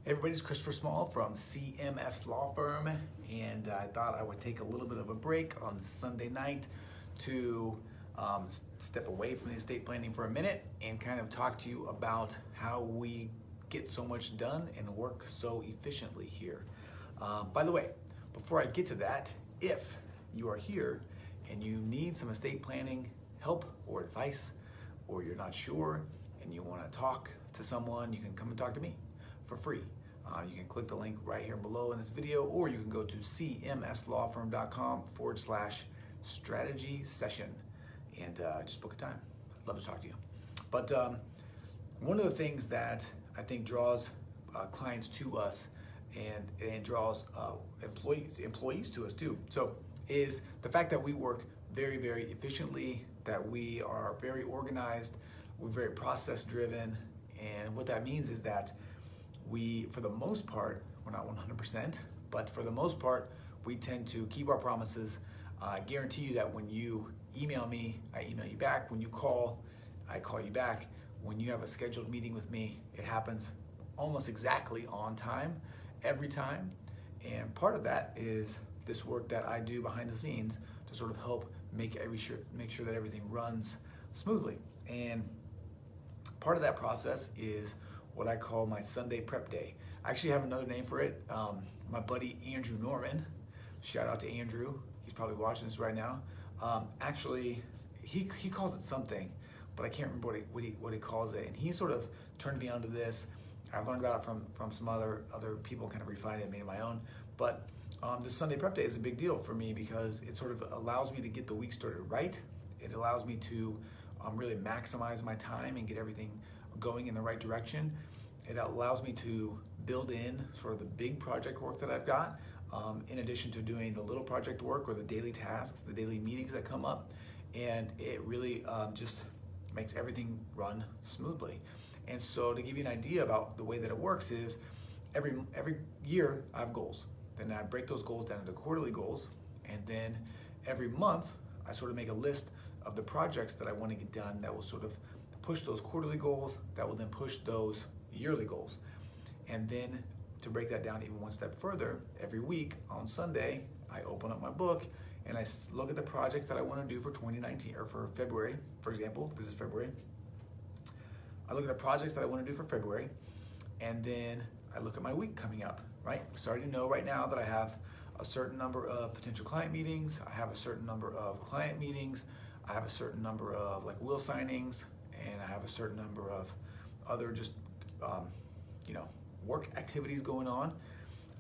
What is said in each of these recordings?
Hey everybody, it's Christopher Small from CMS Law Firm, and I thought I would take a little bit of a break on Sunday night to step away from the estate planning for a minute and kind of talk to you about how we get so much done and work so efficiently here. By the way, before I get to that, if you are here and you need some estate planning help or advice, or you're not sure and you want to talk to someone, you can come and talk to me for free. You can click the link right here below in this video, or you can go to cmslawfirm.com/strategy session and just book a time. I'd love to talk to you. But one of the things that I think draws clients to us and draws employees to us too, so is the fact that we work very, very efficiently, that we are very organized, we're very process driven, and what that means is that we, for the most part, we're not 100%, but for the most part, we tend to keep our promises. I guarantee you that when you email me, I email you back. When you call, I call you back. When you have a scheduled meeting with me, it happens almost exactly on time, every time. And part of that is this work that I do behind the scenes to sort of help make sure that everything runs smoothly. And part of that process is what I call my Sunday prep day. I actually have another name for it. My buddy Andrew Norman, shout out to Andrew, he's probably watching this right now. Actually, he calls it something, but I can't remember what he calls it. And he sort of turned me onto this. I've learned about it from some other people, kind of refined it and made it my own. But this Sunday prep day is a big deal for me because it sort of allows me to get the week started right. It allows me to really maximize my time and get everything going in the right direction. It allows me to build in sort of the big project work that I've got, in addition to doing the little project work or the daily tasks, the daily meetings that come up, and it really just makes everything run smoothly. And so to give you an idea about the way that it works is every year I have goals. Then I break those goals down into quarterly goals, and then every month I sort of make a list of the projects that I want to get done that will sort of push those quarterly goals, that will then push those yearly goals. And then to break that down even one step further, every week on Sunday, I open up my book and I look at the projects that I want to do for 2019, or for February, for example. This is February. I look at the projects that I want to do for February, and then I look at my week coming up, right? So I already know right now that I have a certain number of potential client meetings, I have a certain number of client meetings, I have a certain number of like will signings, and I have a certain number of other just work activities going on.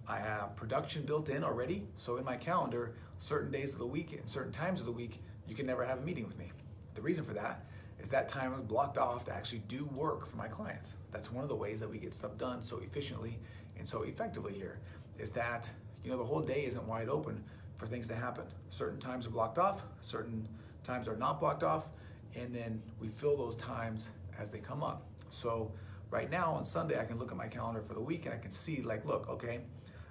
I have production built in already, so in my calendar, certain days of the week and certain times of the week, you can never have a meeting with me. The reason for that is that time is blocked off to actually do work for my clients. That's one of the ways that we get stuff done so efficiently and so effectively here, is that the whole day isn't wide open for things to happen. Certain times are blocked off, certain times are not blocked off, and then we fill those times as they come up. So right now on Sunday, I can look at my calendar for the week and I can see like, look, okay,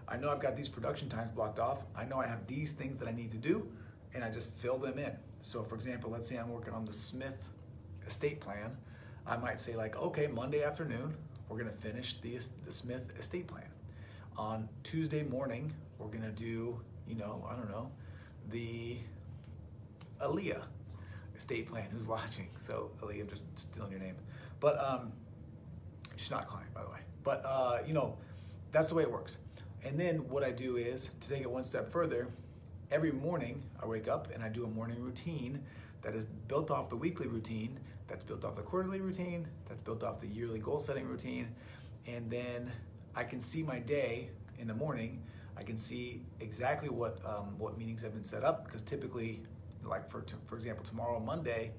I know I've got these production times blocked off. I know I have these things that I need to do, and I just fill them in. So for example, let's say I'm working on the Smith estate plan. I might say like, okay, Monday afternoon, we're gonna finish the Smith estate plan. On Tuesday morning, we're gonna do, I don't know, the Aaliyah estate plan. Who's watching? So Aaliyah, I'm just stealing your name. But she's not a client, by the way. But that's the way it works. And then what I do is, to take it one step further, every morning I wake up and I do a morning routine that is built off the weekly routine, that's built off the quarterly routine, that's built off the yearly goal setting routine. And then I can see my day in the morning. I can see exactly what meetings have been set up, because typically, like for example, tomorrow, Monday,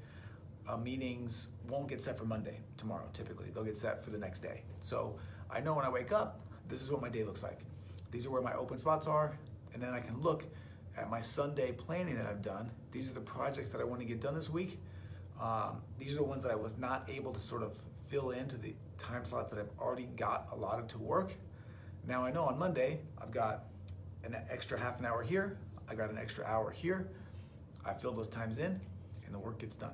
meetings won't get set for Monday tomorrow. Typically, they'll get set for the next day. So I know when I wake up, this is what my day looks like. These are where my open spots are, and then I can look at my Sunday planning that I've done. These are the projects that I want to get done this week. These are the ones that I was not able to sort of fill into the time slot that I've already got allotted to work. Now I know on Monday, I've got an extra half an hour here, I got an extra hour here. I fill those times in, and the work gets done.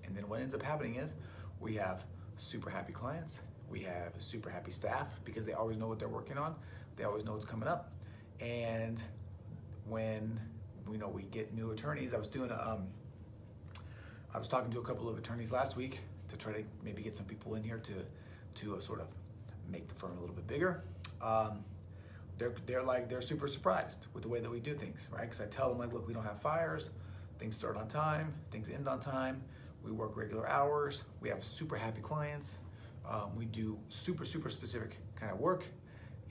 And then what ends up happening is we have super happy clients, We have a super happy staff because they always know what they're working on. They always know what's coming up. And when we get new attorneys, I was talking to a couple of attorneys last week to try to maybe get some people in here to sort of make the firm a little bit bigger. They're super surprised with the way that we do things, right? Because I tell them, like, look, we don't have fires, things start on time, things end on time, we work regular hours, we have super happy clients, we do super specific kind of work,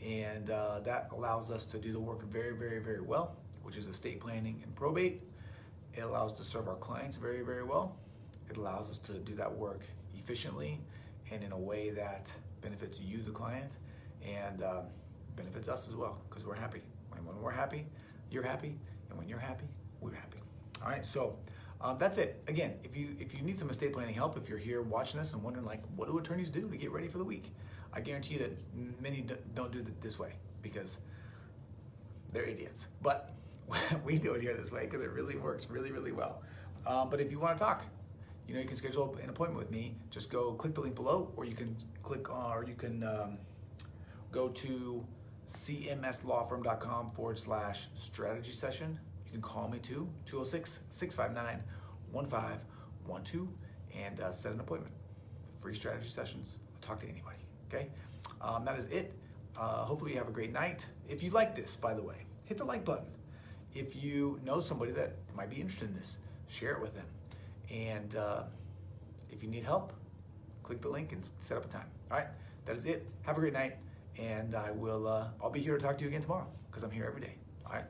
and that allows us to do the work very, very, very well, which is estate planning and probate. It allows us to serve our clients very, very well. It allows us to do that work efficiently and in a way that benefits you, the client, and benefits us as well, because we're happy. And when we're happy, you're happy, and when you're happy, we're happy. All right, so that's it. Again, if you need some estate planning help, if you're here watching this and wondering, like, what do attorneys do to get ready for the week? I guarantee you that many don't do it this way because they're idiots. But we do it here this way because it really works really, really well. But if you want to talk, you can schedule an appointment with me. Just click the link below, or you can go to cmslawfirm.com/strategy session. You can call me too, 206-659-1512, and set an appointment. Free strategy sessions. I'll talk to anybody, okay? That is it. Hopefully you have a great night. If you like this, by the way, hit the like button. If you know somebody that might be interested in this, share it with them. And if you need help, click the link and set up a time. All right, that is it. Have a great night, and I'll be here to talk to you again tomorrow because I'm here every day. All right.